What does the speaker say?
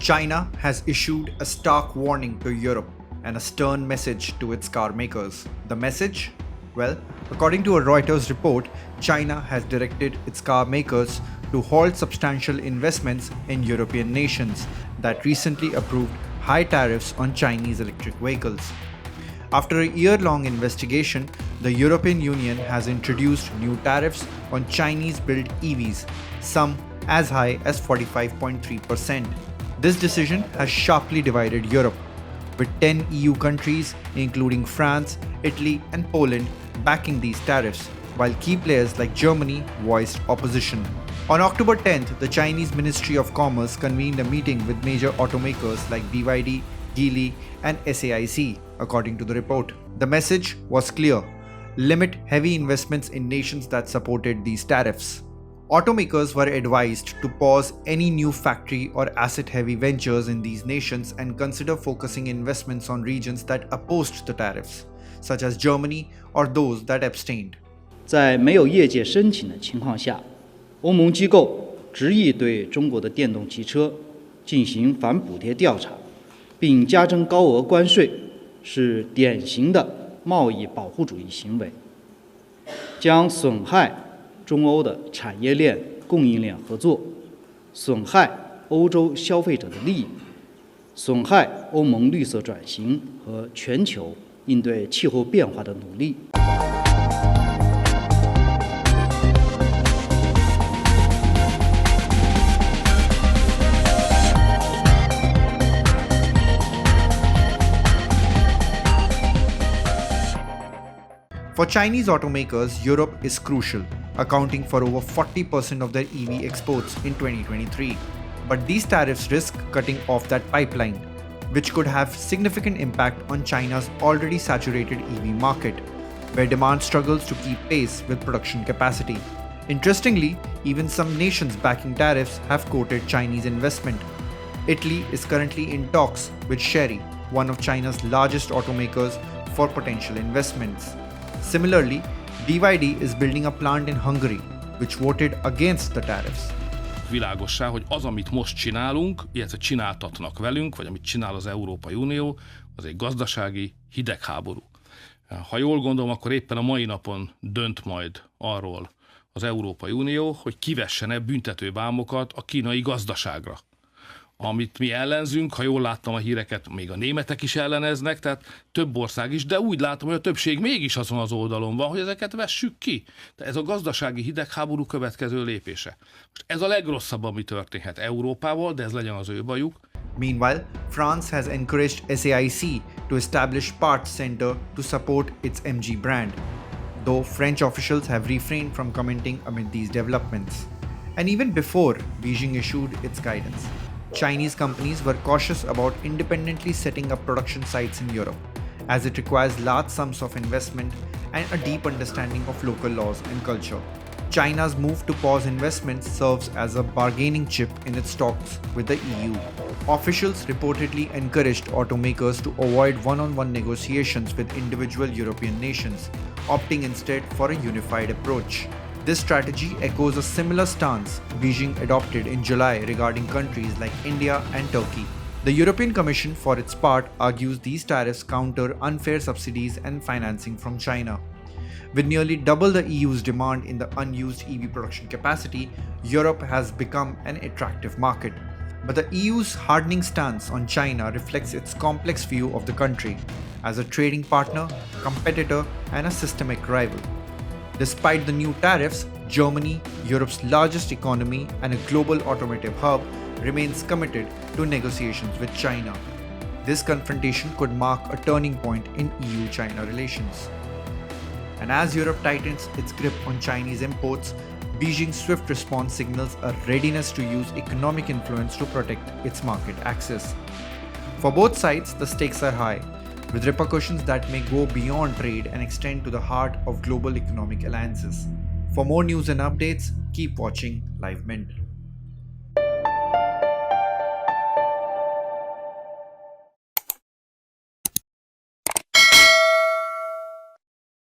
China has issued a stark warning to Europe and a stern message to its car makers. The message? Well, according to a Reuters report, China has directed its car makers to halt substantial investments in European nations that recently approved high tariffs on Chinese electric vehicles. After a year-long investigation, the European Union has introduced new tariffs on Chinese-built EVs, some as high as 45.3%. This decision has sharply divided Europe, with 10 EU countries, including France, Italy, and Poland, backing these tariffs, while key players like Germany voiced opposition. On October 10th, the Chinese Ministry of Commerce convened a meeting with major automakers like BYD, Geely, and SAIC, according to the report. The message was clear: limit heavy investments in nations that supported these tariffs. Automakers were advised to pause any new factory or asset-heavy ventures in these nations and consider focusing investments on regions that opposed the tariffs, such as Germany or those that abstained. 在没有业界申请的情况下，欧盟机构执意对中国的电动汽车进行反补贴调查，并加征高额关税，是典型的贸易保护主义行为，将损害中欧的产业链、供应链合作，损害欧洲消费者的利益，损害欧盟绿色转型和全球应对气候变化的努力。For Chinese automakers, Europe is crucial, accounting for over 40% of their EV exports in 2023. But these tariffs risk cutting off that pipeline, which could have significant impact on China's already saturated EV market, where demand struggles to keep pace with production capacity. Interestingly, even some nations backing tariffs have quoted Chinese investment. Italy is currently in talks with Chery, one of China's largest automakers, for potential investments. Similarly, BYD is building a plant in Hungary, which voted against the tariffs. Világossá, hogy az, amit most csinálunk, illetve csináltatnak velünk, vagy amit csinál az Európai Unió, az egy gazdasági hidegháború. Ha jól gondolom, akkor éppen a mai napon dönt majd arról az Európai Unió, hogy kivessene büntetővámokat a kínai gazdaságra. Amit mi ellenzünk, ha jól láttam a híreket, még a németek is elleneznek, tehát több ország is, de úgy látom, hogy a többség mégis azon az oldalon van, hogy ezeket vessük ki. De ez a gazdasági hidegháború következő lépése. Most ez a legrosszabb, ami történhet Európával, de ez legyen az ő bajuk. Meanwhile, France has encouraged SAIC to establish parts center to support its MG brand, though French officials have refrained from commenting amid these developments. And even before Beijing issued its guidance, Chinese companies were cautious about independently setting up production sites in Europe, as it requires large sums of investment and a deep understanding of local laws and culture. China's move to pause investments serves as a bargaining chip in its talks with the EU. Officials reportedly encouraged automakers to avoid one-on-one negotiations with individual European nations, opting instead for a unified approach. This strategy echoes a similar stance Beijing adopted in July regarding countries like India and Turkey. The European Commission, for its part, argues these tariffs counter unfair subsidies and financing from China. With nearly double the EU's demand in the unused EV production capacity, Europe has become an attractive market. But the EU's hardening stance on China reflects its complex view of the country as a trading partner, competitor, and a systemic rival. Despite the new tariffs, Germany, Europe's largest economy and a global automotive hub, remains committed to negotiations with China. This confrontation could mark a turning point in EU-China relations. And as Europe tightens its grip on Chinese imports, Beijing's swift response signals a readiness to use economic influence to protect its market access. For both sides, the stakes are high, with repercussions that may go beyond trade and extend to the heart of global economic alliances. For more news and updates, keep watching Live Mint.